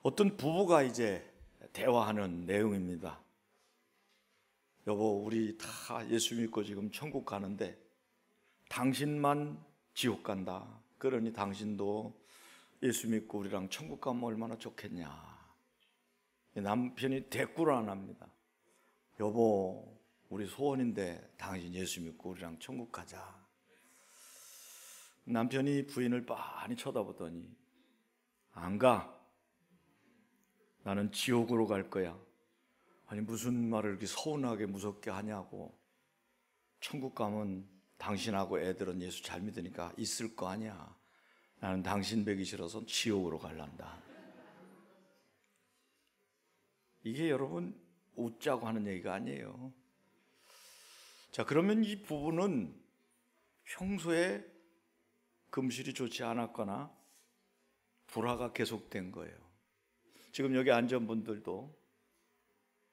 어떤 부부가 이제 대화하는 내용입니다. 여보, 우리 다 예수 믿고 지금 천국 가는데 당신만 지옥 간다. 그러니 당신도 예수 믿고 우리랑 천국 가면 얼마나 좋겠냐. 남편이 대꾸를 안 합니다. 여보, 우리 소원인데 당신 예수 믿고 우리랑 천국 가자. 남편이 부인을 빤히 쳐다보더니 안 가. 나는 지옥으로 갈 거야. 아니 무슨 말을 이렇게 서운하게 무섭게 하냐고. 천국 가면 당신하고 애들은 예수 잘 믿으니까 있을 거 아니야. 나는 당신 뵈기 싫어서 지옥으로 갈란다. 이게 여러분 웃자고 하는 얘기가 아니에요. 자, 그러면 이 부부는 평소에 금실이 좋지 않았거나 불화가 계속된 거예요. 지금 여기 앉은 분들도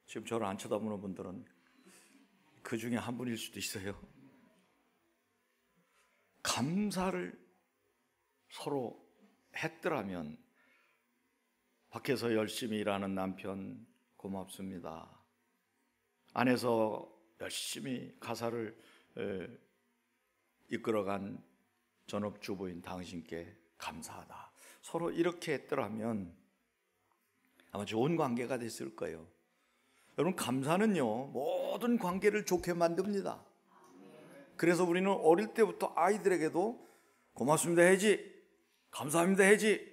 지금 저를 안 쳐다보는 분들은 그 중에 한 분일 수도 있어요. 감사를 서로 했더라면 밖에서 열심히 일하는 남편 고맙습니다. 안에서 열심히 가사를 이끌어간 전업주부인 당신께 감사하다. 서로 이렇게 했더라면 아마 좋은 관계가 됐을 거예요. 여러분, 감사는요 모든 관계를 좋게 만듭니다. 그래서 우리는 어릴 때부터 아이들에게도 고맙습니다 해야지, 감사합니다 해야지,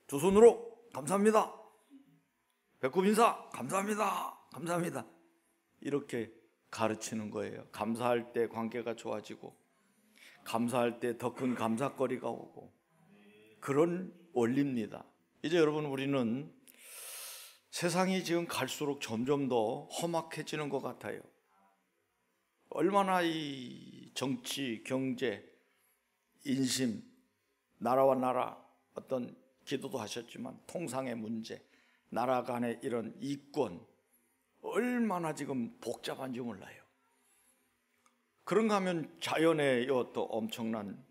두 손으로 감사합니다, 배꼽 인사 감사합니다, 감사합니다, 이렇게 가르치는 거예요. 감사할 때 관계가 좋아지고 감사할 때 더 큰 감사거리가 오고 그런 원리입니다. 이제 여러분, 우리는 세상이 지금 갈수록 점점 더 험악해지는 것 같아요. 얼마나 이 정치, 경제, 인심, 나라와 나라, 어떤 기도도 하셨지만 통상의 문제, 나라 간의 이런 이권, 얼마나 지금 복잡한지 몰라요. 그런가 하면 자연의 또 엄청난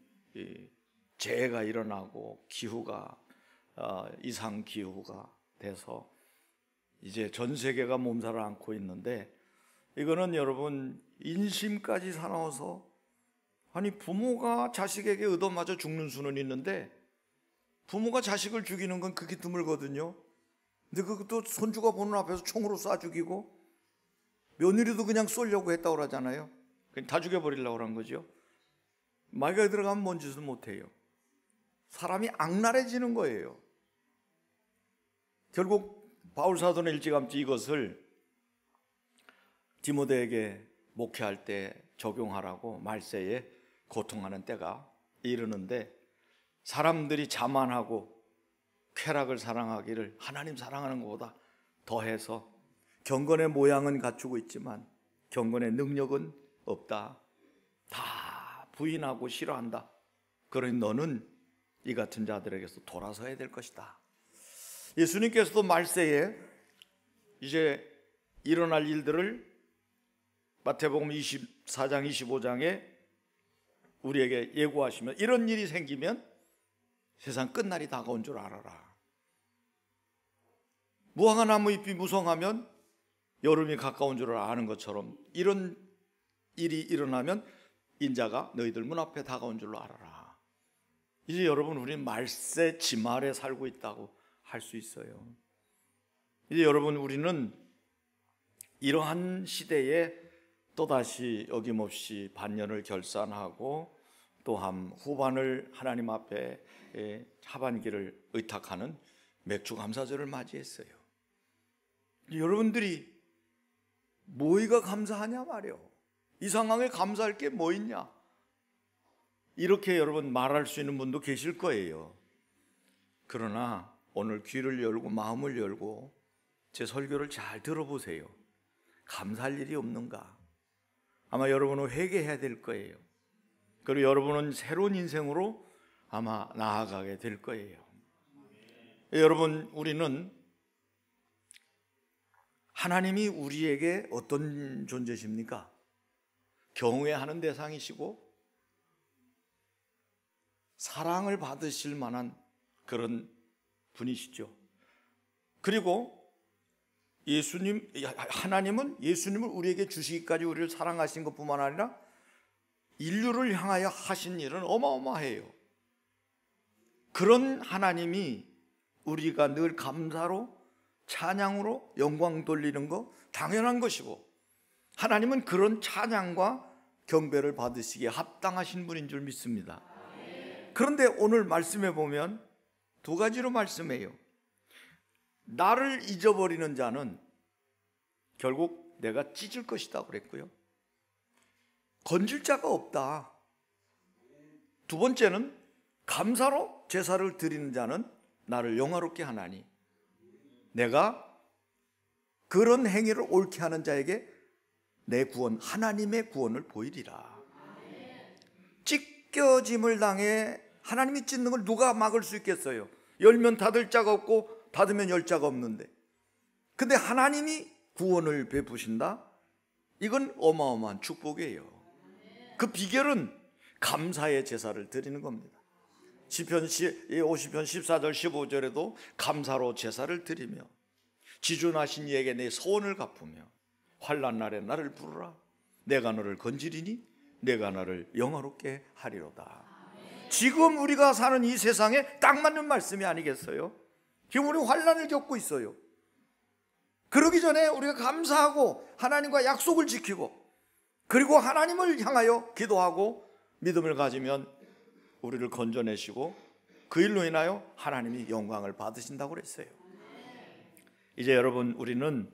재해가 일어나고 기후가 이상 기후가 돼서 이제 전 세계가 몸살을 앓고 있는데, 이거는 여러분 인심까지 사나워서, 아니 부모가 자식에게 얻어맞아 죽는 수는 있는데 부모가 자식을 죽이는 건 그게 드물거든요. 근데 그것도 손주가 보는 앞에서 총으로 쏴 죽이고, 며느리도 그냥 쏘려고 했다고 그러잖아요. 그냥 다 죽여버리려고 그런 거죠. 마귀가 들어가면 뭔 짓을 못해요. 사람이 악랄해지는 거예요. 결국 바울 사도는 일찌감치 이것을 디모데에게 목회할 때 적용하라고 말세에 고통하는 때가 이르는데, 사람들이 자만하고 쾌락을 사랑하기를 하나님 사랑하는 것보다 더해서 경건의 모양은 갖추고 있지만 경건의 능력은 없다. 다 부인하고 싫어한다. 그러니 너는 이 같은 자들에게서 돌아서야 될 것이다. 예수님께서도 말세에 이제 일어날 일들을 마태복음 24장 25장에 우리에게 예고하시면, 이런 일이 생기면 세상 끝날이 다가온 줄 알아라. 무화과 나무 잎이 무성하면 여름이 가까운 줄 아는 것처럼 이런 일이 일어나면 인자가 너희들 문 앞에 다가온 줄로 알아라. 이제 여러분, 우리는 말세 지말에 살고 있다고 할 수 있어요. 이제 여러분, 우리는 이러한 시대에 또다시 어김없이 반년을 결산하고 또한 후반을 하나님 앞에 하반기를 의탁하는 맥주감사절을 맞이했어요. 여러분들이 뭐가 감사하냐 말이요. 이 상황에 감사할 게 뭐 있냐, 이렇게 여러분 말할 수 있는 분도 계실 거예요. 그러나 오늘 귀를 열고 마음을 열고 제 설교를 잘 들어보세요. 감사할 일이 없는가? 아마 여러분은 회개해야 될 거예요. 그리고 여러분은 새로운 인생으로 아마 나아가게 될 거예요. 여러분, 우리는 하나님이 우리에게 어떤 존재십니까? 경외하는 대상이시고 사랑을 받으실 만한 그런 분이시죠. 그리고 하나님은 예수님을 우리에게 주시기까지 우리를 사랑하신 것뿐만 아니라 인류를 향하여 하신 일은 어마어마해요. 그런 하나님이 우리가 늘 감사로 찬양으로 영광 돌리는 거 당연한 것이고, 하나님은 그런 찬양과 경배를 받으시기에 합당하신 분인 줄 믿습니다. 그런데 오늘 말씀해 보면 두 가지로 말씀해요. 나를 잊어버리는 자는 결국 내가 찢을 것이다 그랬고요, 건질 자가 없다. 두 번째는 감사로 제사를 드리는 자는 나를 영화롭게 하나니 내가 그런 행위를 옳게 하는 자에게 내 구원, 하나님의 구원을 보이리라. 찢겨짐을 당해 하나님이 찢는 걸 누가 막을 수 있겠어요? 열면 닫을 자가 없고 닫으면 열 자가 없는데, 근데 하나님이 구원을 베푸신다? 이건 어마어마한 축복이에요. 그 비결은 감사의 제사를 드리는 겁니다. 시편 50편 14절 15절에도 감사로 제사를 드리며 지존하신 이에게 내 소원을 갚으며 환난 날에 나를 부르라. 내가 너를 건지리니 내가 너를 영화롭게 하리로다. 지금 우리가 사는 이 세상에 딱 맞는 말씀이 아니겠어요? 지금 우리 환난을 겪고 있어요. 그러기 전에 우리가 감사하고 하나님과 약속을 지키고 그리고 하나님을 향하여 기도하고 믿음을 가지면 우리를 건져내시고 그 일로 인하여 하나님이 영광을 받으신다고 그랬어요. 이제 여러분, 우리는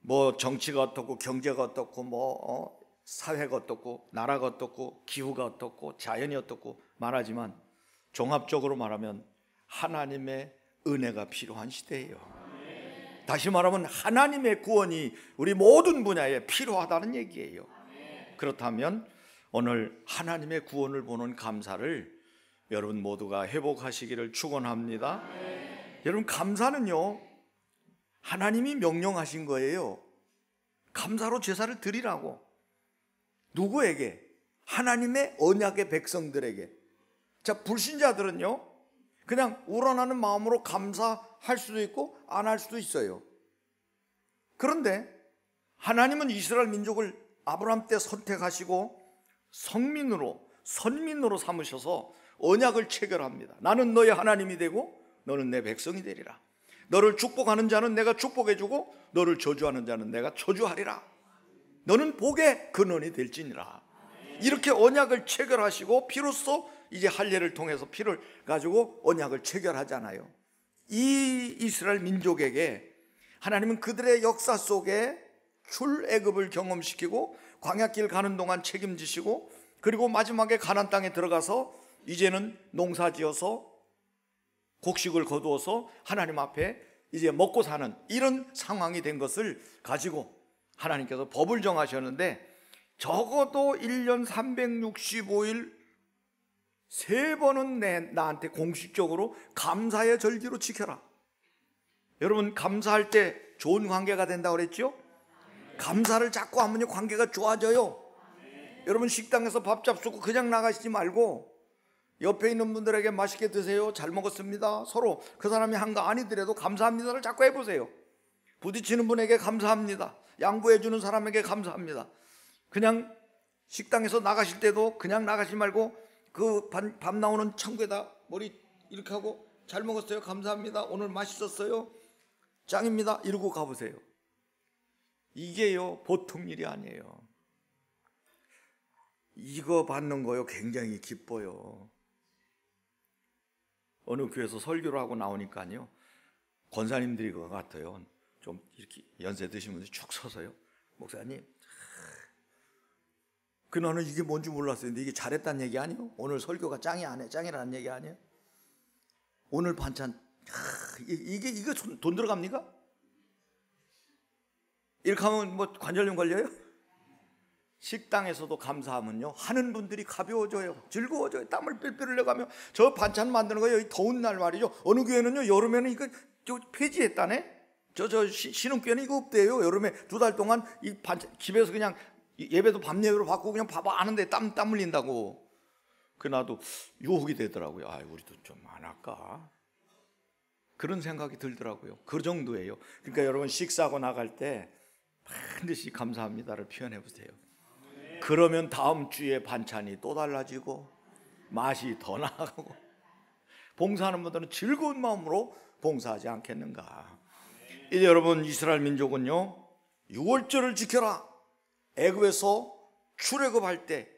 뭐 정치가 어떻고 경제가 어떻고 사회가 어떻고 나라가 어떻고 기후가 어떻고 자연이 어떻고 말하지만 종합적으로 말하면 하나님의 은혜가 필요한 시대예요. 다시 말하면 하나님의 구원이 우리 모든 분야에 필요하다는 얘기예요. 그렇다면 오늘 하나님의 구원을 보는 감사를 여러분 모두가 회복하시기를 축원합니다. 여러분, 감사는요 하나님이 명령하신 거예요. 감사로 제사를 드리라고. 누구에게? 하나님의 언약의 백성들에게. 자, 불신자들은요 그냥 우러나는 마음으로 감사할 수도 있고 안 할 수도 있어요. 그런데 하나님은 이스라엘 민족을 아브라함 때 선택하시고 선민으로 삼으셔서 언약을 체결합니다. 나는 너의 하나님이 되고 너는 내 백성이 되리라. 너를 축복하는 자는 내가 축복해주고 너를 저주하는 자는 내가 저주하리라. 너는 복의 근원이 될지니라. 이렇게 언약을 체결하시고 피로써 이제 할례를 통해서 피를 가지고 언약을 체결하잖아요. 이 이스라엘 민족에게 하나님은 그들의 역사 속에 출애굽을 경험시키고 광야길 가는 동안 책임지시고 그리고 마지막에 가나안 땅에 들어가서 이제는 농사지어서 곡식을 거두어서 하나님 앞에 이제 먹고 사는 이런 상황이 된 것을 가지고 하나님께서 법을 정하셨는데 적어도 1년 365일 3번은 나한테 공식적으로 감사의 절기로 지켜라. 여러분, 감사할 때 좋은 관계가 된다고 그랬죠? 감사를 자꾸 하면 관계가 좋아져요. 여러분, 식당에서 밥 잡수고 그냥 나가시지 말고 옆에 있는 분들에게 맛있게 드세요, 잘 먹었습니다, 서로 그 사람이 한 거 아니더라도 감사합니다를 자꾸 해보세요. 부딪히는 분에게 감사합니다, 양보해 주는 사람에게 감사합니다. 그냥 식당에서 나가실 때도 그냥 나가지 말고 그 밥 나오는 창구에다 머리 이렇게 하고 잘 먹었어요, 감사합니다, 오늘 맛있었어요, 짱입니다 이러고 가보세요. 이게요 보통 일이 아니에요. 이거 받는 거요 굉장히 기뻐요. 어느 교회에서 설교를 하고 나오니까요 권사님들이 그거 같아요. 좀 이렇게 연세 드신 분들이 쭉 서서요, 목사님 나는 이게 뭔지 몰랐어요. 근데 이게 잘했다는 얘기 아니에요? 오늘 설교가 짱이라는 얘기 아니에요? 오늘 반찬 이게 돈 들어갑니까? 이렇게 하면 뭐 관절염 걸려요? 식당에서도 감사하면요 하는 분들이 가벼워져요, 즐거워져요, 땀을 삘삘 흘려가며 저 반찬 만드는 거예요. 더운 날 말이죠. 어느 교회는요 여름에는 이거 폐지했다네. 저 신흥교회는 이거 없대요. 여름에 2달 동안 이 반찬 집에서 그냥 예배도 밤 예배로 받고 그냥 밥 하는데 땀 흘린다고. 그 나도 유혹이 되더라고요. 우리도 좀 안 할까? 그런 생각이 들더라고요. 그 정도예요. 그러니까 여러분 식사하고 나갈 때 반드시 감사합니다를 표현해 보세요. 그러면 다음 주에 반찬이 또 달라지고 맛이 더 나아가고 봉사하는 분들은 즐거운 마음으로 봉사하지 않겠는가. 이제 여러분 이스라엘 민족은요 6월절을 지켜라. 애굽에서 출애굽할 때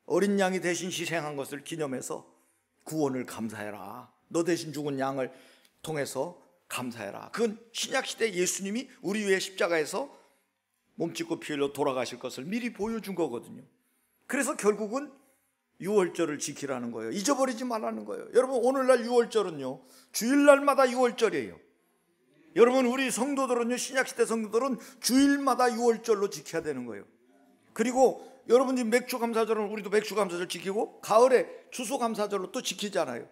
어린 양이 대신 희생한 것을 기념해서 구원을 감사해라. 너 대신 죽은 양을 통해서 감사해라. 그건 신약시대 예수님이 우리 위해 십자가에서 몸짓고 피 흘려 돌아가실 것을 미리 보여준 거거든요. 그래서 결국은 6월절을 지키라는 거예요. 잊어버리지 말라는 거예요. 여러분 오늘날 6월절은요 주일날마다 6월절이에요. 여러분 우리 성도들은요 신약시대 성도들은 주일마다 6월절로 지켜야 되는 거예요. 그리고 여러분이 맥주감사절은 우리도 맥주감사절 지키고 가을에 추수감사절로 또 지키잖아요.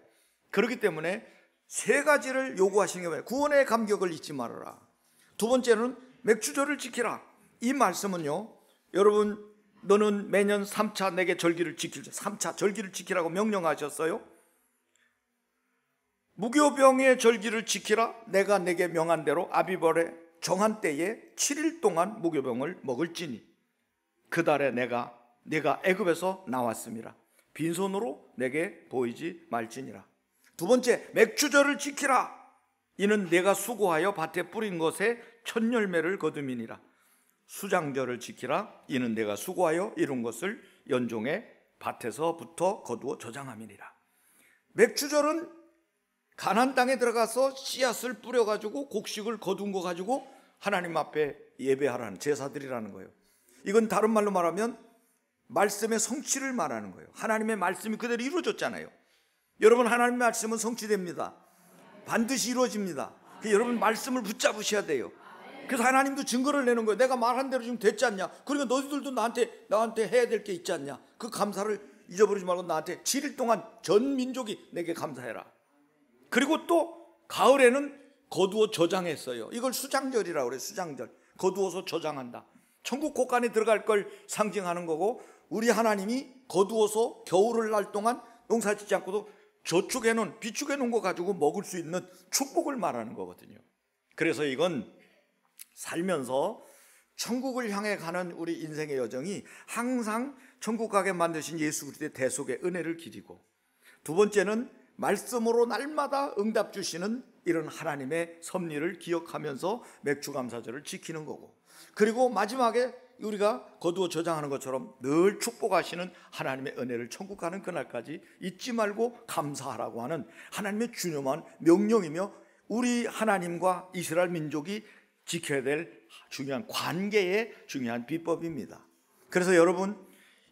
그렇기 때문에 세 가지를 요구하시는 게 뭐예요? 구원의 감격을 잊지 말아라. 두 번째는 맥주절을 지키라. 이 말씀은요 여러분 너는 매년 3차 내게 절기를 지키자. 3차 절기를 지키라고 명령하셨어요. 무교병의 절기를 지키라. 내가 내게 명한 대로 아비벌의 정한 때에 7일 동안 무교병을 먹을지니 그 달에 내가 애굽에서 나왔음이라. 빈손으로 내게 보이지 말지니라. 두 번째 맥주절을 지키라. 이는 내가 수고하여 밭에 뿌린 것에 첫 열매를 거둠이니라. 수장절을 지키라. 이는 내가 수고하여 이룬 것을 연종의 밭에서부터 거두어 저장함이니라. 맥주절은 가나안 땅에 들어가서 씨앗을 뿌려가지고 곡식을 거둔 거 가지고 하나님 앞에 예배하라는 제사드리라는 거예요. 이건 다른 말로 말하면 말씀의 성취를 말하는 거예요. 하나님의 말씀이 그대로 이루어졌잖아요. 여러분 하나님의 말씀은 성취됩니다. 반드시 이루어집니다. 여러분 말씀을 붙잡으셔야 돼요. 그래서 하나님도 증거를 내는 거예요. 내가 말한 대로 지금 됐지 않냐? 그러니까 너희들도 나한테 해야 될 게 있지 않냐? 그 감사를 잊어버리지 말고 나한테 7일 동안 전 민족이 내게 감사해라. 그리고 또 가을에는 거두어 저장했어요. 이걸 수장절이라고 그래요. 수장절. 거두어서 저장한다. 천국 곳간에 들어갈 걸 상징하는 거고 우리 하나님이 거두어서 겨울을 날 동안 농사 짓지 않고도 저축해 놓은 비축해 놓은 거 가지고 먹을 수 있는 축복을 말하는 거거든요. 그래서 이건 살면서 천국을 향해 가는 우리 인생의 여정이 항상 천국 가게 만드신 예수 그리스도의 대속의 은혜를 기리고, 두 번째는 말씀으로 날마다 응답 주시는 이런 하나님의 섭리를 기억하면서 맥주감사절을 지키는 거고, 그리고 마지막에 우리가 거두어 저장하는 것처럼 늘 축복하시는 하나님의 은혜를 천국 가는 그날까지 잊지 말고 감사하라고 하는 하나님의 중요한 명령이며 우리 하나님과 이스라엘 민족이 지켜야 될 중요한 관계의 중요한 비법입니다. 그래서 여러분,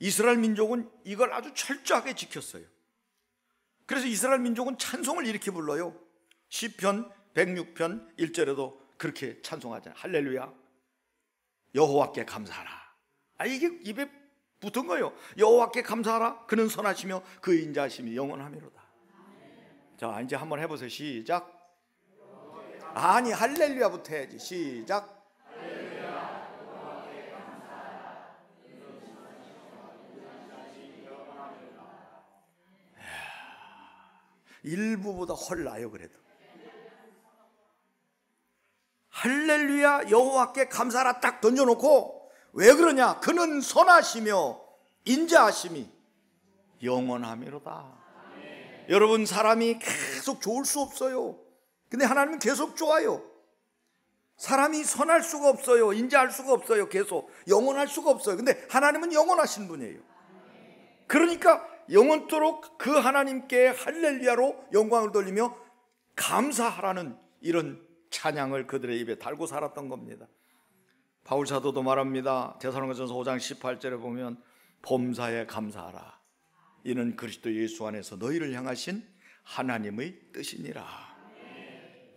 이스라엘 민족은 이걸 아주 철저하게 지켰어요. 그래서 이스라엘 민족은 찬송을 이렇게 불러요. 시편 106편 1절에도 그렇게 찬송하잖아요. 할렐루야, 여호와께 감사하라. 이게 입에 붙은 거예요. 여호와께 감사하라. 그는 선하시며 그 인자하심이 영원하미로다. 자, 이제 한번 해보세요. 시작. 아니, 할렐루야부터 해야지. 시작. 일부보다 훨 나요. 그래도 할렐루야 여호와께 감사하라 딱 던져놓고, 왜 그러냐? 그는 선하시며 인자하심이 영원하미로다. 여러분, 사람이 계속 좋을 수 없어요. 근데 하나님은 계속 좋아요. 사람이 선할 수가 없어요. 인자할 수가 없어요. 계속 영원할 수가 없어요. 근데 하나님은 영원하신 분이에요. 그러니까 영원토록 그 하나님께 할렐루야로 영광을 돌리며 감사하라는 이런 찬양을 그들의 입에 달고 살았던 겁니다. 바울 사도도 말합니다. 데살로니가전서 5장 18절에 보면 범사에 감사하라. 이는 그리스도 예수 안에서 너희를 향하신 하나님의 뜻이니라.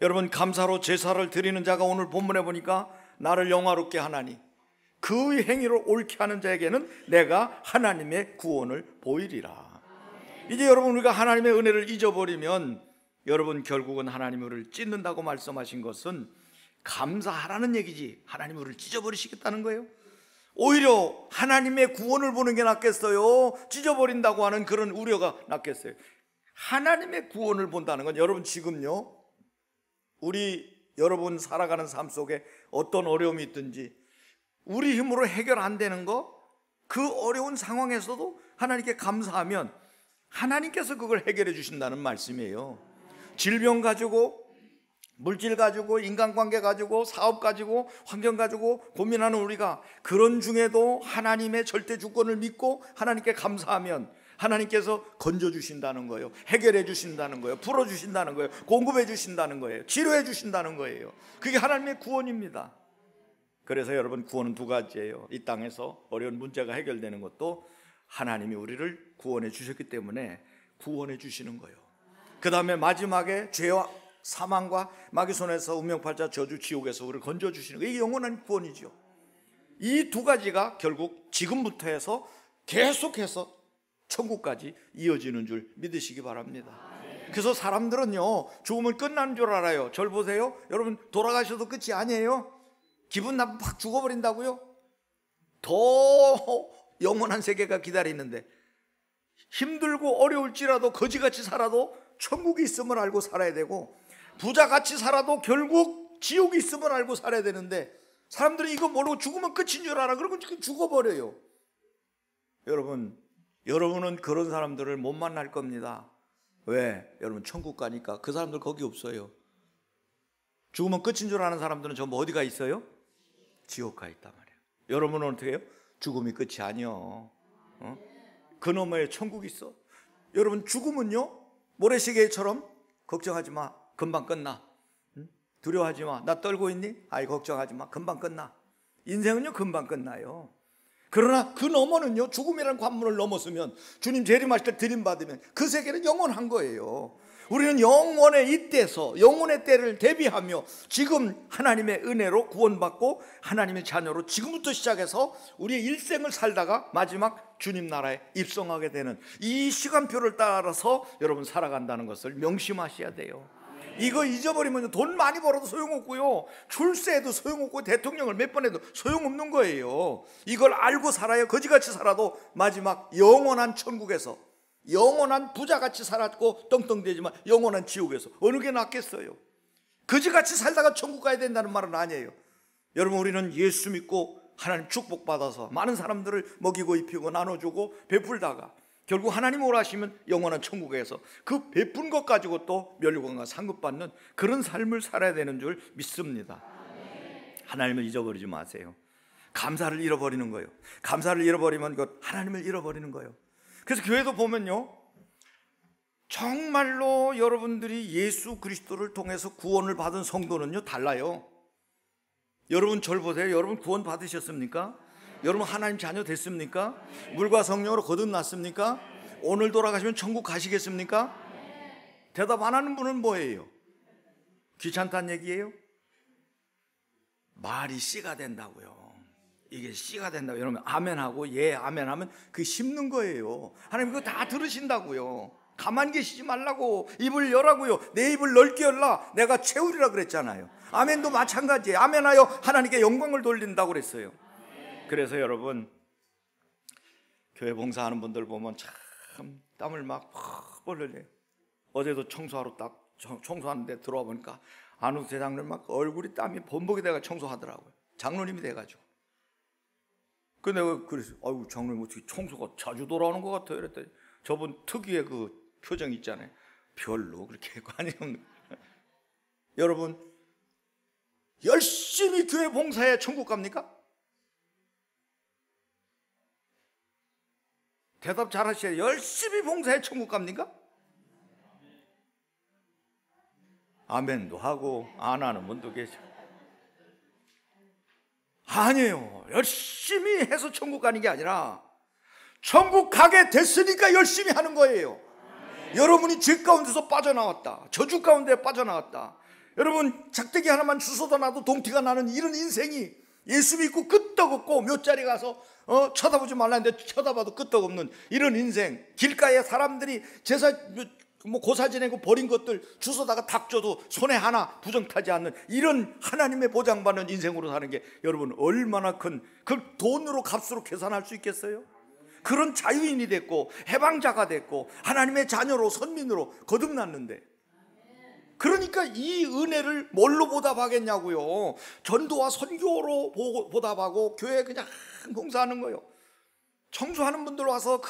여러분, 감사로 제사를 드리는 자가 오늘 본문에 보니까 나를 영화롭게 하나니 그 행위를 옳게 하는 자에게는 내가 하나님의 구원을 보이리라. 이제 여러분, 우리가 하나님의 은혜를 잊어버리면 여러분 결국은 하나님이 우리를 찢는다고 말씀하신 것은 감사하라는 얘기지, 하나님이 우리를 찢어버리시겠다는 거예요? 오히려 하나님의 구원을 보는 게 낫겠어요? 찢어버린다고 하는 그런 우려가 낫겠어요? 하나님의 구원을 본다는 건, 여러분 지금요 우리 여러분 살아가는 삶 속에 어떤 어려움이 있든지 우리 힘으로 해결 안 되는 거, 그 어려운 상황에서도 하나님께 감사하면 하나님께서 그걸 해결해 주신다는 말씀이에요. 질병 가지고, 물질 가지고, 인간관계 가지고, 사업 가지고, 환경 가지고 고민하는 우리가 그런 중에도 하나님의 절대 주권을 믿고 하나님께 감사하면 하나님께서 건져주신다는 거예요. 해결해 주신다는 거예요. 풀어주신다는 거예요. 공급해 주신다는 거예요. 치료해 주신다는 거예요. 그게 하나님의 구원입니다. 그래서 여러분, 구원은 두 가지예요. 이 땅에서 어려운 문제가 해결되는 것도 하나님이 우리를 구원해 주셨기 때문에 구원해 주시는 거예요. 그 다음에 마지막에 죄와 사망과 마귀 손에서 운명팔자 저주 지옥에서 우리를 건져주시는 거예요. 이게 영원한 구원이죠. 이 두 가지가 결국 지금부터 해서 계속해서 천국까지 이어지는 줄 믿으시기 바랍니다. 그래서 사람들은요, 죽으면 끝나는 줄 알아요. 절 보세요. 여러분, 돌아가셔도 끝이 아니에요. 기분 나쁘면 팍 죽어버린다고요? 더 영원한 세계가 기다리는데, 힘들고 어려울지라도 거지같이 살아도 천국이 있음을 알고 살아야 되고, 부자같이 살아도 결국 지옥이 있음을 알고 살아야 되는데, 사람들이 이거 모르고 죽으면 끝인 줄 알아. 그러고 죽어버려요. 여러분은 그런 사람들을 못 만날 겁니다. 왜? 여러분, 천국 가니까 그 사람들 거기 없어요. 죽으면 끝인 줄 아는 사람들은 전부 어디가 있어요? 지옥 가 있단 말이에요. 여러분은 어떻게 해요? 죽음이 끝이 아니요. 그 너머에 천국이 있어. 여러분, 죽음은요, 모래시계처럼 걱정하지 마, 금방 끝나. 두려워하지 마, 나 떨고 있니? 아이, 걱정하지 마, 금방 끝나. 인생은요, 금방 끝나요. 그러나 그 너머는요, 죽음이라는 관문을 넘었으면, 주님 재림하실 때 들림받으면 그 세계는 영원한 거예요. 우리는 영원의 이때서 영원의 때를 대비하며 지금 하나님의 은혜로 구원받고 하나님의 자녀로 지금부터 시작해서 우리의 일생을 살다가 마지막 주님 나라에 입성하게 되는 이 시간표를 따라서 여러분 살아간다는 것을 명심하셔야 돼요. 이거 잊어버리면 돈 많이 벌어도 소용없고요, 출세해도 소용없고 대통령을 몇 번 해도 소용없는 거예요. 이걸 알고 살아야 거지같이 살아도 마지막 영원한 천국에서, 영원한 부자같이 살았고 떵떵대지만 영원한 지옥에서 어느 게 낫겠어요? 거지같이 살다가 천국 가야 된다는 말은 아니에요. 여러분, 우리는 예수 믿고 하나님 축복받아서 많은 사람들을 먹이고 입히고 나눠주고 베풀다가 결국 하나님 오라시면 영원한 천국에서 그 베푼 것 가지고 또 멸류관과 상급받는 그런 삶을 살아야 되는 줄 믿습니다. 하나님을 잊어버리지 마세요. 감사를 잃어버리는 거예요. 감사를 잃어버리면 그 하나님을 잃어버리는 거예요. 그래서 교회도 보면요, 정말로 여러분들이 예수 그리스도를 통해서 구원을 받은 성도는요 달라요. 여러분 절 보세요. 여러분 구원 받으셨습니까? 여러분 하나님 자녀 됐습니까? 물과 성령으로 거듭났습니까? 오늘 돌아가시면 천국 가시겠습니까? 대답 안 하는 분은 뭐예요? 귀찮다는 얘기예요? 말이 씨가 된다고요. 이게 씨가 된다고. 여러분 아멘하고 예 아멘하면 그 심는 거예요. 하나님 그거 다 들으신다고요. 가만히 계시지 말라고, 입을 열라고요. 내 입을 넓게 열라, 내가 채우리라 그랬잖아요. 아멘도 마찬가지예요. 아멘하여 하나님께 영광을 돌린다고 그랬어요. 그래서 여러분, 교회 봉사하는 분들 보면 참 땀을 막 흘려요. 어제도 청소하러 딱 청소하는데 들어와 보니까 안우 대장님 막 얼굴이 땀이 범벅이 돼가 청소하더라고요. 장로님이 돼가지고. 근데 내가 그래서 아유 장로님 어떻게 청소가 자주 돌아오는 것 같아요. 이랬더니 저분 특유의 그 표정 있잖아요. 별로 그렇게 관여는. 여러분 열심히 교회 봉사해 천국 갑니까? 대답 잘 하셔야 열심히 봉사해 천국 갑니까? 아멘도 하고 안 하는 분도 계셔. 아니에요. 열심히 해서 천국 가는 게 아니라 천국 가게 됐으니까 열심히 하는 거예요. 여러분이 죄 가운데서 빠져나왔다, 저주 가운데 빠져나왔다. 여러분 작대기 하나만 주워다 놔도 동티가 나는 이런 인생이, 예수 믿고 끄떡없고 몇 자리 가서 쳐다보지 말라는데 쳐다봐도 끄떡없는 이런 인생, 길가에 사람들이 제사 고사 지내고 버린 것들 주워다가 닭 줘도 손에 하나 부정타지 않는 이런 하나님의 보장받는 인생으로 사는 게 여러분 얼마나 큰, 그 돈으로 값으로 계산할 수 있겠어요? 그런 자유인이 됐고 해방자가 됐고 하나님의 자녀로 선민으로 거듭났는데, 그러니까 이 은혜를 뭘로 보답하겠냐고요. 전도와 선교로 보답하고 교회에 그냥 봉사하는 거예요. 청소하는 분들 와서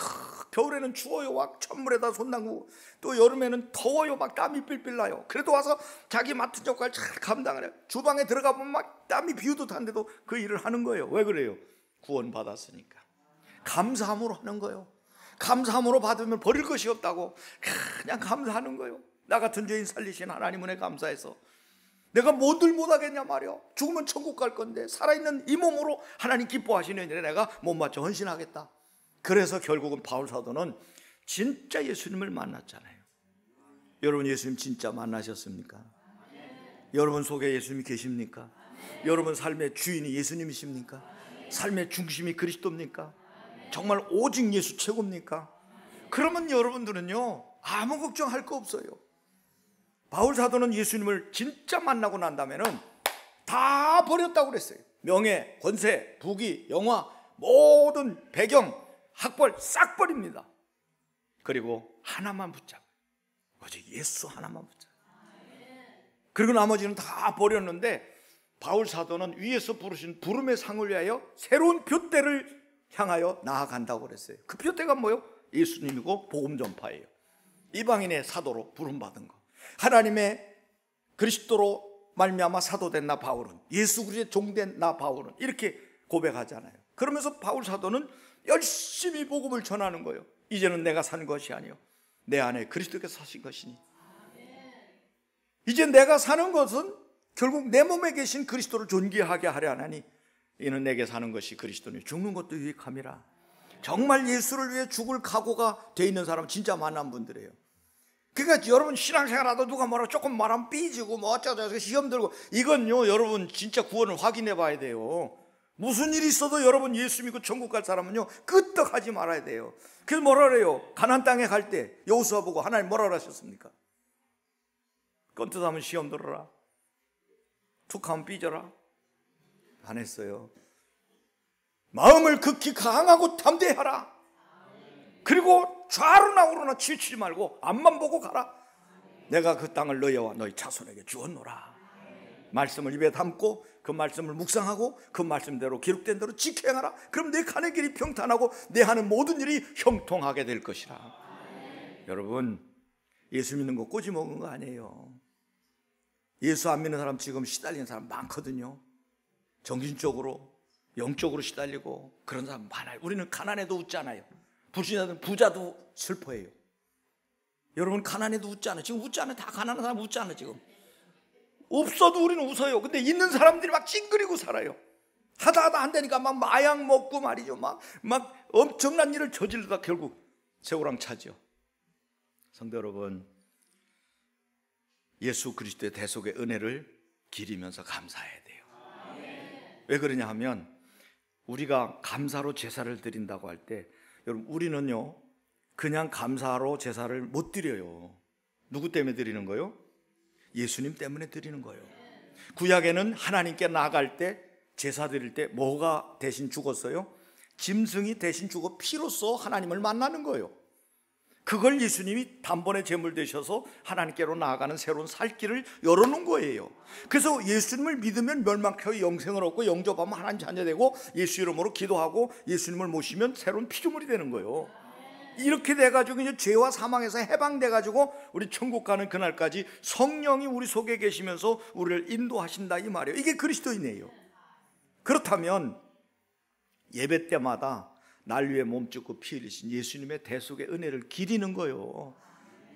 겨울에는 추워요. 막 찬물에다 손 담그고, 또 여름에는 더워요. 막 땀이 삘삘 나요. 그래도 와서 자기 맡은 역할 잘 감당을 해요. 주방에 들어가 보면 막 땀이 비우듯 한데도 그 일을 하는 거예요. 왜 그래요? 구원받았으니까. 감사함으로 하는 거예요. 감사함으로 받으면 버릴 것이 없다고 그냥 감사하는 거예요. 나 같은 죄인 살리신 하나님 은혜 감사해서 내가 뭐들 못하겠냐 말이야. 죽으면 천국 갈 건데 살아있는 이 몸으로 하나님 기뻐하시는 일에 내가 못 맞춰 헌신하겠다. 그래서 결국은 바울 사도는 진짜 예수님을 만났잖아요. 여러분 예수님 진짜 만나셨습니까? 여러분 속에 예수님이 계십니까? 여러분 삶의 주인이 예수님이십니까? 삶의 중심이 그리스도입니까? 정말 오직 예수 최고입니까? 그러면 여러분들은요 아무 걱정할 거 없어요. 바울 사도는 예수님을 진짜 만나고 난 다음에는 다 버렸다고 그랬어요. 명예, 권세, 부귀, 영화, 모든 배경, 학벌 싹 버립니다. 그리고 하나만 붙잡아요. 오직 예수 하나만 붙잡아요. 그리고 나머지는 다 버렸는데 바울 사도는 위에서 부르신 부름의 상을 위하여 새로운 둯대를 향하여 나아간다고 그랬어요. 그 둯대가 뭐예요? 예수님이고 복음 전파예요. 이방인의 사도로 부름받은 거. 하나님의 그리스도로 말미암아 사도된 나 바울은, 예수 그리스도의 종된 나 바울은, 이렇게 고백하잖아요. 그러면서 바울 사도는 열심히 복음을 전하는 거예요. 이제는 내가 산 것이 아니요 내 안에 그리스도께서 사신 것이니, 이제 내가 사는 것은 결국 내 몸에 계신 그리스도를 존귀하게 하려 하나니 이는 내게 사는 것이 그리스도니 죽는 것도 유익함이라. 정말 예수를 위해 죽을 각오가 돼 있는 사람은 진짜 만난 분들이에요. 그러니까 여러분 신앙생활하다 누가 뭐라고 조금 말하면 삐지고 뭐 어쩌고 시험 들고, 이건요 여러분 진짜 구원을 확인해 봐야 돼요. 무슨 일이 있어도 여러분 예수 믿고 천국 갈 사람은요 끄떡하지 말아야 돼요. 그래서 뭐라 그래요? 가나안 땅에 갈 때 여호수아 보고 하나님 뭐라 그러셨습니까? 껌뜯하면 시험 들어라, 툭하면 삐져라. 안 했어요. 마음을 극히 강하고 담대하라. 그리고 좌로나 우로나 치우치지 말고 앞만 보고 가라. 내가 그 땅을 너희와 너희 자손에게 주었노라. 말씀을 입에 담고 그 말씀을 묵상하고 그 말씀대로 기록된 대로 지켜 행하라. 그럼 내 가는 길이 평탄하고 내 하는 모든 일이 형통하게 될 것이라. 여러분 예수 믿는 거 꼬지 먹은 거 아니에요. 예수 안 믿는 사람 지금 시달리는 사람 많거든요. 정신적으로 영적으로 시달리고 그런 사람 많아요. 우리는 가난해도 웃잖아요. 부자도 슬퍼해요. 여러분 가난해도 웃잖아요. 지금 웃잖아요. 다 가난한 사람 웃잖아요. 지금 없어도 우리는 웃어요. 근데 있는 사람들이 막 찡그리고 살아요. 하다 안 되니까 막 마약 먹고 말이죠. 막 엄청난 일을 저지르다 결국 세우랑 차죠. 성도 여러분, 예수 그리스도의 대속의 은혜를 기리면서 감사해야 돼요. 왜 그러냐 하면 우리가 감사로 제사를 드린다고 할 때 여러분 우리는요 그냥 감사로 제사를 못 드려요. 누구 때문에 드리는 거예요? 예수님 때문에 드리는 거예요. 구약에는 하나님께 나아갈 때 제사 드릴 때 뭐가 대신 죽었어요? 짐승이 대신 죽어 피로써 하나님을 만나는 거예요. 그걸 예수님이 단번에 제물 되셔서 하나님께로 나아가는 새로운 살 길을 열어놓은 거예요. 그래서 예수님을 믿으면 멸망하여 영생을 얻고 영접하면 하나님 자녀 되고 예수 이름으로 기도하고 예수님을 모시면 새로운 피조물이 되는 거예요. 이렇게 돼가지고 이제 죄와 사망에서 해방돼가지고 우리 천국 가는 그날까지 성령이 우리 속에 계시면서 우리를 인도하신다 이 말이에요. 이게 그리스도인이에요. 그렇다면 예배 때마다 날 위해 몸짓고 피 흘리신 예수님의 대속의 은혜를 기리는 거예요.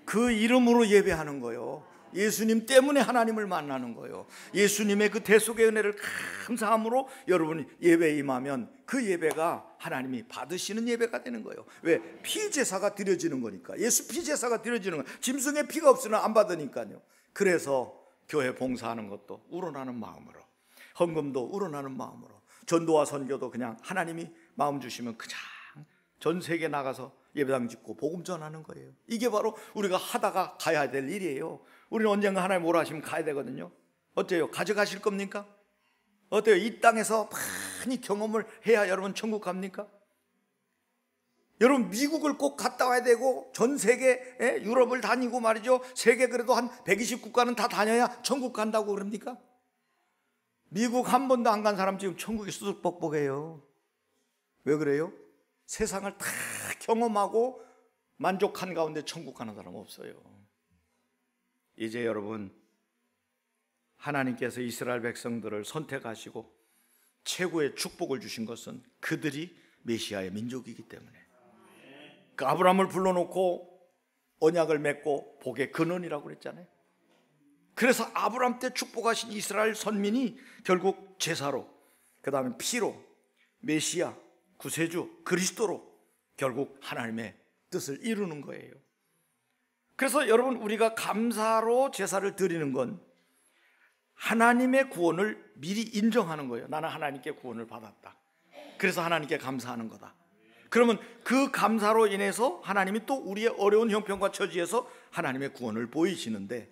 그 이름으로 예배하는 거예요. 예수님 때문에 하나님을 만나는 거예요. 예수님의 그 대속의 은혜를 감사함으로 여러분이 예배에 임하면 그 예배가 하나님이 받으시는 예배가 되는 거예요. 왜? 피제사가 드려지는 거니까. 예수 피제사가 드려지는 거예요. 짐승의 피가 없으면 안 받으니까요. 그래서 교회 봉사하는 것도 우러나는 마음으로, 헌금도 우러나는 마음으로, 전도와 선교도 그냥 하나님이 마음 주시면 그냥 전 세계 나가서 예배당 짓고 복음 전하는 거예요. 이게 바로 우리가 하다가 가야 될 일이에요. 우리는 언젠가 하나님 오라 하시면 가야 되거든요. 어때요? 가져가실 겁니까? 어때요? 이 땅에서 많이 경험을 해야 여러분 천국 갑니까? 여러분 미국을 꼭 갔다 와야 되고 전 세계 유럽을 다니고 말이죠. 세계 그래도 한 120국가는 다 다녀야 천국 간다고 그럽니까? 미국 한 번도 안 간 사람 지금 천국이 수두룩뻑뻑해요. 왜 그래요? 세상을 다 경험하고 만족한 가운데 천국 가는 사람 없어요. 이제 여러분, 하나님께서 이스라엘 백성들을 선택하시고 최고의 축복을 주신 것은 그들이 메시아의 민족이기 때문에, 그 아브라함을 불러놓고 언약을 맺고 복의 근원이라고 그랬잖아요. 그래서 아브라함 때 축복하신 이스라엘 선민이 결국 제사로, 그 다음에 피로, 메시아, 구세주, 그리스도로 결국 하나님의 뜻을 이루는 거예요. 그래서 여러분, 우리가 감사로 제사를 드리는 건 하나님의 구원을 미리 인정하는 거예요. 나는 하나님께 구원을 받았다. 그래서 하나님께 감사하는 거다. 그러면 그 감사로 인해서 하나님이 또 우리의 어려운 형편과 처지에서 하나님의 구원을 보이시는데,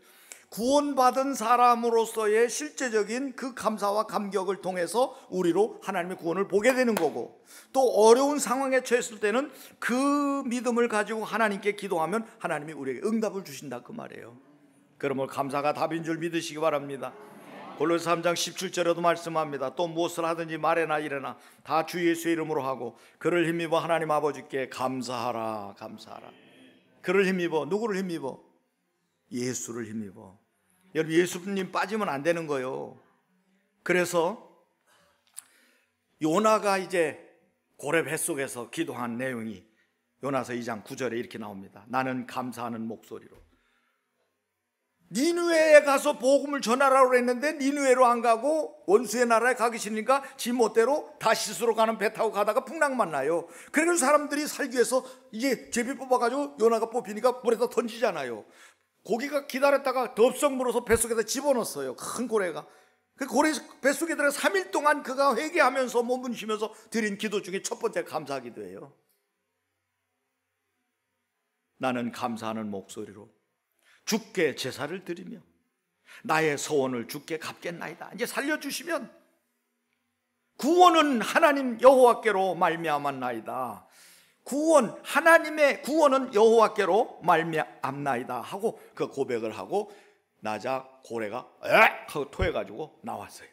구원받은 사람으로서의 실제적인 그 감사와 감격을 통해서 우리로 하나님의 구원을 보게 되는 거고, 또 어려운 상황에 처했을 때는 그 믿음을 가지고 하나님께 기도하면 하나님이 우리에게 응답을 주신다, 그 말이에요. 그러므로 감사가 답인 줄 믿으시기 바랍니다. 골로새 3장 17절에도 말씀합니다. 또 무엇을 하든지 말에나 이래나 다 주 예수의 이름으로 하고 그를 힘입어 하나님 아버지께 감사하라. 감사하라. 그를 힘입어. 누구를 힘입어? 예수를 힘입어. 여러분, 예수님 빠지면 안 되는 거예요. 그래서 요나가 이제 고래 뱃속에서 기도한 내용이 요나서 2장 9절에 이렇게 나옵니다. 나는 감사하는 목소리로. 니느웨에 가서 복음을 전하라고 했는데 니느웨로 안 가고 원수의 나라에 가기 싫으니까 지 멋대로 다시스로 가는 배 타고 가다가 풍랑 만나요. 그래서 사람들이 살기 위해서 이제 제비 뽑아가지고 요나가 뽑히니까 물에다 던지잖아요. 고기가 기다렸다가 덥석 물어서 뱃속에다 집어넣었어요. 큰 고래가. 그 고래 뱃속에 들어가 3일 동안 그가 회개하면서 몸을 쉬면서 드린 기도 중에 첫 번째 감사 기도예요. 나는 감사하는 목소리로 주께 제사를 드리며 나의 소원을 주께 갚겠나이다. 이제 살려주시면 구원은 하나님 여호와께로 말미암았나이다. 하나님의 구원은 여호와께로 말미암나이다 하고 그 고백을 하고 나자 고래가 하고 토해가지고 나왔어요.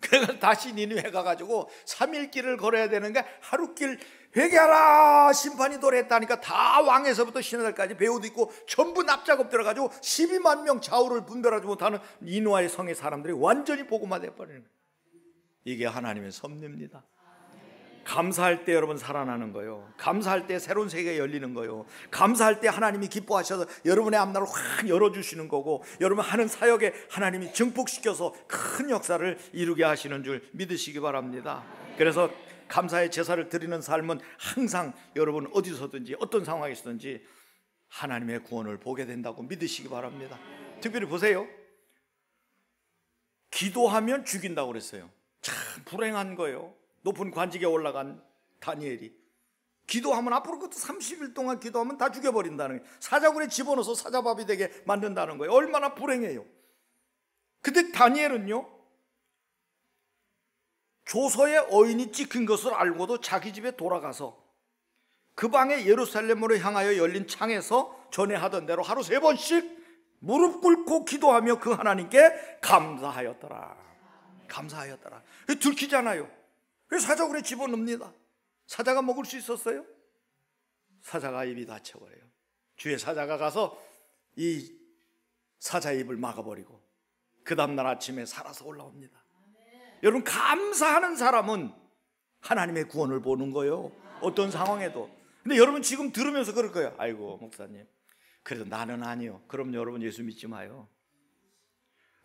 그래서 다시 니느웨 가가지고 3일 길을 걸어야 되는 게 하루길 회개하라 심판이 도래했다니까 다 왕에서부터 신하들까지 배우도 있고 전부 납작업 들어가지고 12만 명 좌우를 분별하지 못하는 니느웨의 성의 사람들이 완전히 복음화돼 버리는 거예요. 이게 하나님의 섭리입니다. 감사할 때 여러분 살아나는 거예요. 감사할 때 새로운 세계가 열리는 거예요. 감사할 때 하나님이 기뻐하셔서 여러분의 앞날을 확 열어주시는 거고, 여러분 하는 사역에 하나님이 증폭시켜서 큰 역사를 이루게 하시는 줄 믿으시기 바랍니다. 그래서 감사의 제사를 드리는 삶은 항상 여러분 어디서든지 어떤 상황에 있든지 하나님의 구원을 보게 된다고 믿으시기 바랍니다. 특별히 보세요. 기도하면 죽인다고 그랬어요. 참 불행한 거예요. 높은 관직에 올라간 다니엘이 기도하면 앞으로 그것도 30일 동안 기도하면 다 죽여버린다는 거예요. 사자굴에 집어넣어서 사자밥이 되게 만든다는 거예요. 얼마나 불행해요. 근데 다니엘은요, 조서에 어인이 찍힌 것을 알고도 자기 집에 돌아가서 그 방에 예루살렘으로 향하여 열린 창에서 전에 하던 대로 하루 3번씩 무릎 꿇고 기도하며 그 하나님께 감사하였더라. 감사하였더라. 들키잖아요. 그래서 사자굴에 집어넣습니다. 사자가 먹을 수 있었어요? 사자가 입이 닫혀버려요. 주의 사자가 가서 이 사자 입을 막아버리고 그 다음날 아침에 살아서 올라옵니다. 여러분, 감사하는 사람은 하나님의 구원을 보는 거예요. 어떤 상황에도. 근데 여러분 지금 들으면서 그럴 거예요. 아이고 목사님, 그래도 나는 아니요. 그럼 여러분 예수 믿지 마요.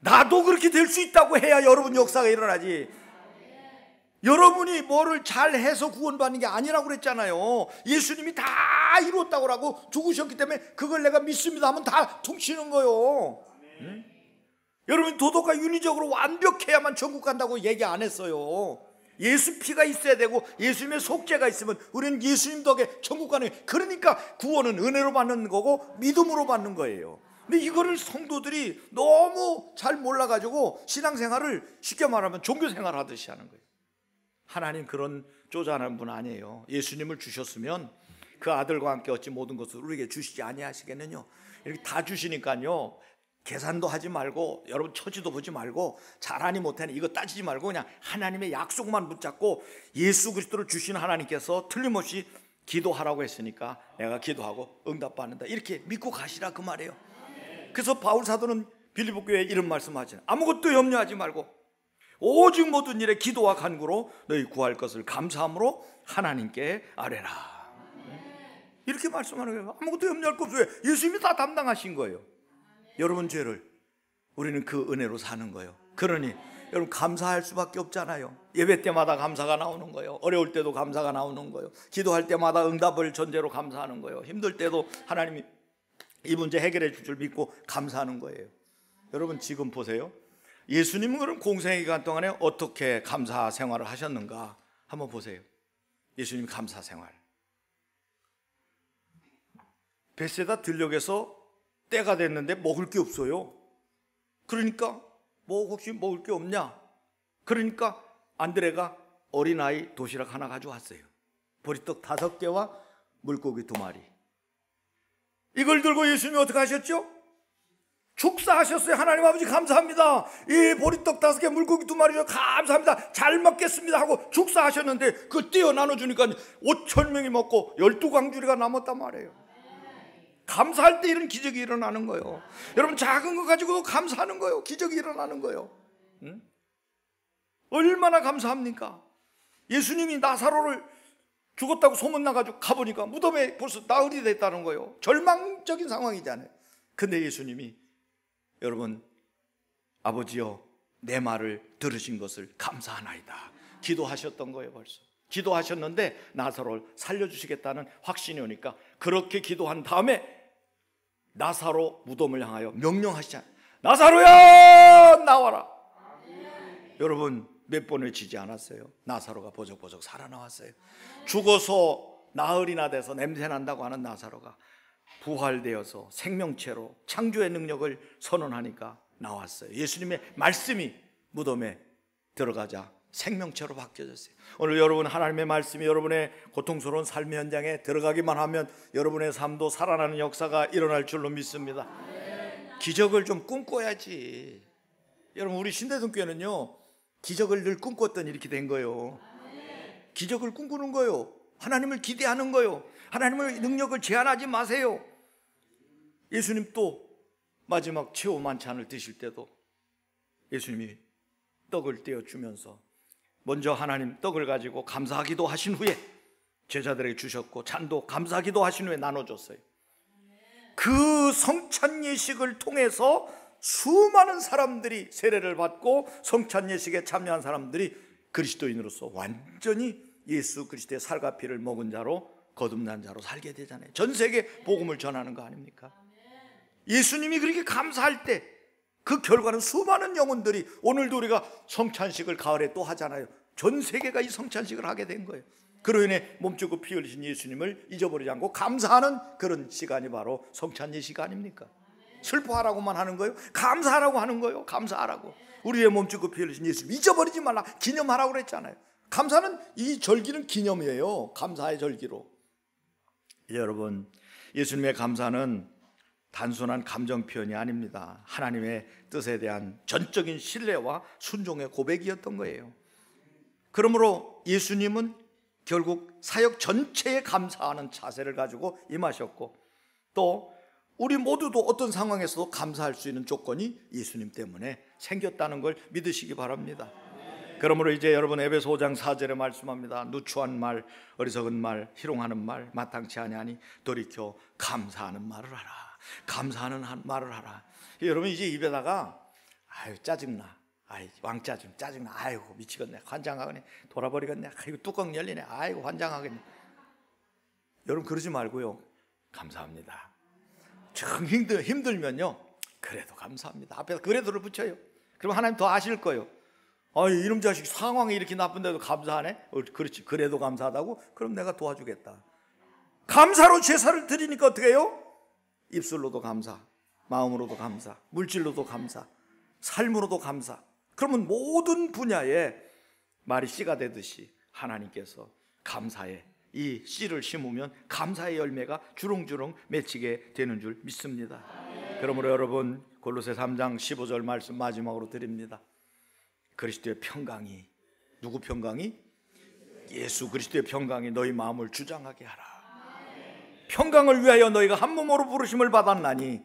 나도 그렇게 될 수 있다고 해야 여러분 역사가 일어나지. 여러분이 뭐를 잘해서 구원받는 게 아니라고 그랬잖아요. 예수님이 다 이뤘다고 하고 죽으셨기 때문에 그걸 내가 믿습니다 하면 다 퉁치는 거예요. 응? 여러분이 도덕과 윤리적으로 완벽해야만 천국 간다고 얘기 안 했어요. 예수 피가 있어야 되고 예수님의 속죄가 있으면 우리는 예수님 덕에 천국 가는 거예요. 그러니까 구원은 은혜로 받는 거고 믿음으로 받는 거예요. 근데 이거를 성도들이 너무 잘 몰라가지고 신앙생활을 쉽게 말하면 종교생활 하듯이 하는 거예요. 하나님 그런 쪼잔한 분 아니에요. 예수님을 주셨으면 그 아들과 함께 어찌 모든 것을 우리에게 주시지 아니하시겠느냐. 이렇게 다 주시니까요, 계산도 하지 말고, 여러분 처지도 보지 말고, 잘하니 못하니 이거 따지지 말고 그냥 하나님의 약속만 붙잡고 예수 그리스도를 주신 하나님께서 틀림없이 기도하라고 했으니까 내가 기도하고 응답받는다, 이렇게 믿고 가시라 그 말이에요. 그래서 바울 사도는 빌립보 교회에 이런 말씀하잖아요. 아무것도 염려하지 말고 오직 모든 일에 기도와 간구로 너희 구할 것을 감사함으로 하나님께 아뢰라, 이렇게 말씀하는 거예요. 아무것도 염려할 거 없어요. 예수님이 다 담당하신 거예요. 여러분 죄를 우리는 그 은혜로 사는 거예요. 그러니 여러분 감사할 수밖에 없잖아요. 예배 때마다 감사가 나오는 거예요. 어려울 때도 감사가 나오는 거예요. 기도할 때마다 응답을 전제로 감사하는 거예요. 힘들 때도 하나님이 이 문제 해결해 줄 줄 믿고 감사하는 거예요. 여러분 지금 보세요. 예수님은 그럼 공생의 기간 동안에 어떻게 감사 생활을 하셨는가 한번 보세요. 예수님 감사 생활, 베세다 들녘에서 때가 됐는데 먹을 게 없어요. 그러니까 뭐 혹시 먹을 게 없냐? 그러니까 안드레가 어린아이 도시락 하나 가져왔어요. 보리떡 5개와 물고기 2마리. 이걸 들고 예수님이 어떻게 하셨죠? 축사하셨어요. 하나님 아버지 감사합니다. 이 보리떡 5개 물고기 2마리 감사합니다. 잘 먹겠습니다 하고 축사하셨는데 그걸 띄어 나눠주니까 5,000명이 먹고 12광주리가 남았단 말이에요. 감사할 때 이런 기적이 일어나는 거예요. 여러분 작은 거 가지고도 감사하는 거예요. 기적이 일어나는 거예요. 응? 얼마나 감사합니까? 예수님이 나사로를 죽었다고 소문나가지고 가보니까 무덤에 벌써 나흘이 됐다는 거예요. 절망적인 상황이잖아요. 근데 예수님이 여러분 아버지여 내 말을 들으신 것을 감사하나이다 기도하셨던 거예요. 벌써 기도하셨는데 나사로를 살려주시겠다는 확신이 오니까 그렇게 기도한 다음에 나사로 무덤을 향하여 명령하시잖아요. 나사로야 나와라. 여러분 몇 번 외치지 않았어요? 나사로가 버적버적 살아나왔어요. 죽어서 나흘이나 돼서 냄새난다고 하는 나사로가 부활되어서 생명체로 창조의 능력을 선언하니까 나왔어요. 예수님의 말씀이 무덤에 들어가자 생명체로 바뀌어졌어요. 오늘 여러분 하나님의 말씀이 여러분의 고통스러운 삶의 현장에 들어가기만 하면 여러분의 삶도 살아나는 역사가 일어날 줄로 믿습니다. 기적을 좀 꿈꿔야지. 여러분 우리 신대동교회는요 기적을 늘 꿈꿨더니 이렇게 된 거예요. 기적을 꿈꾸는 거예요. 하나님을 기대하는 거예요. 하나님의 능력을 제한하지 마세요. 예수님 또 마지막 최후 만찬을 드실 때도 예수님이 떡을 떼어주면서 먼저 하나님 떡을 가지고 감사하기도 하신 후에 제자들에게 주셨고 잔도 감사하기도 하신 후에 나눠줬어요. 그 성찬 예식을 통해서 수많은 사람들이 세례를 받고 성찬 예식에 참여한 사람들이 그리스도인으로서 완전히 예수 그리스도의 살과 피를 먹은 자로 거듭난 자로 살게 되잖아요. 전 세계 복음을 전하는 거 아닙니까? 예수님이 그렇게 감사할 때 그 결과는 수많은 영혼들이 오늘도 우리가 성찬식을 가을에 또 하잖아요. 전 세계가 이 성찬식을 하게 된 거예요. 그로 인해 몸주고 피 흘리신 예수님을 잊어버리지 않고 감사하는 그런 시간이 바로 성찬 예식 아닙니까? 슬퍼하라고만 하는 거예요? 감사하라고 하는 거예요. 감사하라고. 우리의 몸주고 피 흘리신 예수님 잊어버리지 말라. 기념하라고 그랬잖아요. 감사는 이 절기는 기념이에요. 감사의 절기로. 여러분 예수님의 감사는 단순한 감정 표현이 아닙니다. 하나님의 뜻에 대한 전적인 신뢰와 순종의 고백이었던 거예요. 그러므로 예수님은 결국 사역 전체에 감사하는 자세를 가지고 임하셨고 또 우리 모두도 어떤 상황에서도 감사할 수 있는 조건이 예수님 때문에 생겼다는 걸 믿으시기 바랍니다. 그러므로 이제 여러분 에베소 5장 4절에 말씀합니다. 누추한 말, 어리석은 말, 희롱하는 말, 마땅치 아니하니 돌이켜 감사하는 말을 하라. 감사하는 말을 하라. 여러분 이제 입에다가 아유 짜증나, 아이 왕짜증 짜증나, 아이고 미치겠네, 환장하겠네, 돌아버리겠네, 아이고 뚜껑 열리네, 아이고 환장하겠네. 여러분 그러지 말고요 감사합니다. 정 힘들면요 그래도 감사합니다. 앞에서 그래도를 붙여요. 그럼 하나님 더 아실 거예요. 아 이놈 자식 상황이 이렇게 나쁜데도 감사하네. 그렇지 그래도 감사하다고? 그럼 내가 도와주겠다. 감사로 제사를 드리니까 어떻게 해요? 입술로도 감사, 마음으로도 감사, 물질로도 감사, 삶으로도 감사. 그러면 모든 분야에 말이 씨가 되듯이 하나님께서 감사의 이 씨를 심으면 감사의 열매가 주렁주렁 맺히게 되는 줄 믿습니다. 그러므로 여러분, 골로새 3장 15절 말씀 마지막으로 드립니다. 그리스도의 평강이, 누구 평강이? 예수 그리스도의 평강이 너희 마음을 주장하게 하라. 평강을 위하여 너희가 한 몸으로 부르심을 받았나니,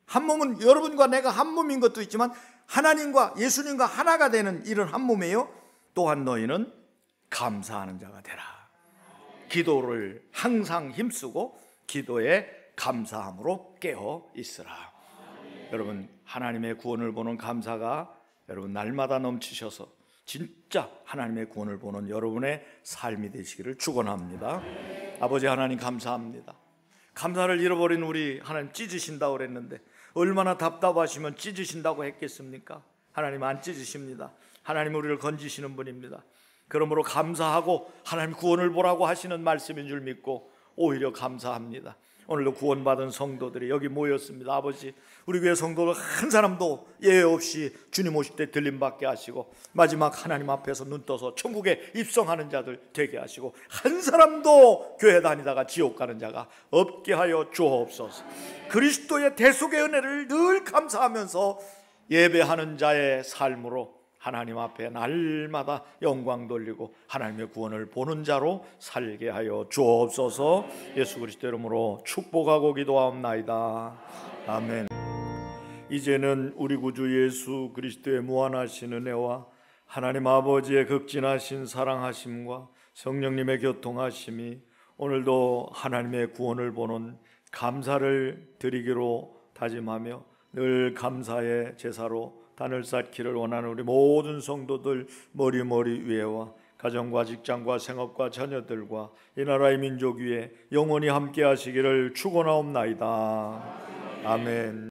한 몸은 여러분과 내가 한 몸인 것도 있지만 하나님과 예수님과 하나가 되는 이런 한 몸이에요. 또한 너희는 감사하는 자가 되라. 기도를 항상 힘쓰고 기도에 감사함으로 깨어 있으라. 여러분, 하나님의 구원을 보는 감사가 여러분 날마다 넘치셔서 진짜 하나님의 구원을 보는 여러분의 삶이 되시기를 축원합니다. 아버지 하나님 감사합니다. 감사를 잃어버린 우리 하나님 찢으신다고 그랬는데 얼마나 답답하시면 찢으신다고 했겠습니까? 하나님 안 찢으십니다. 하나님 우리를 건지시는 분입니다. 그러므로 감사하고 하나님 구원을 보라고 하시는 말씀인 줄 믿고 오히려 감사합니다. 오늘도 구원받은 성도들이 여기 모였습니다. 아버지, 우리 교회 성도들 한 사람도 예외 없이 주님 오실 때 들림받게 하시고 마지막 하나님 앞에서 눈 떠서 천국에 입성하는 자들 되게 하시고 한 사람도 교회 다니다가 지옥 가는 자가 없게 하여 주옵소서. 그리스도의 대속의 은혜를 늘 감사하면서 예배하는 자의 삶으로 하나님 앞에 날마다 영광 돌리고 하나님의 구원을 보는 자로 살게 하여 주옵소서. 예수 그리스도 이름으로 축복하고 기도하옵나이다. 아멘. 이제는 우리 구주 예수 그리스도의 무한하신 은혜와 하나님 아버지의 극진하신 사랑하심과 성령님의 교통하심이 오늘도 하나님의 구원을 보는 감사를 드리기로 다짐하며 늘 감사의 제사로 단을 쌓기를 원하는 우리 모든 성도들 머리 위에와 가정과 직장과 생업과 자녀들과 이 나라의 민족 위에 영원히 함께 하시기를 축원하옵나이다. 아멘.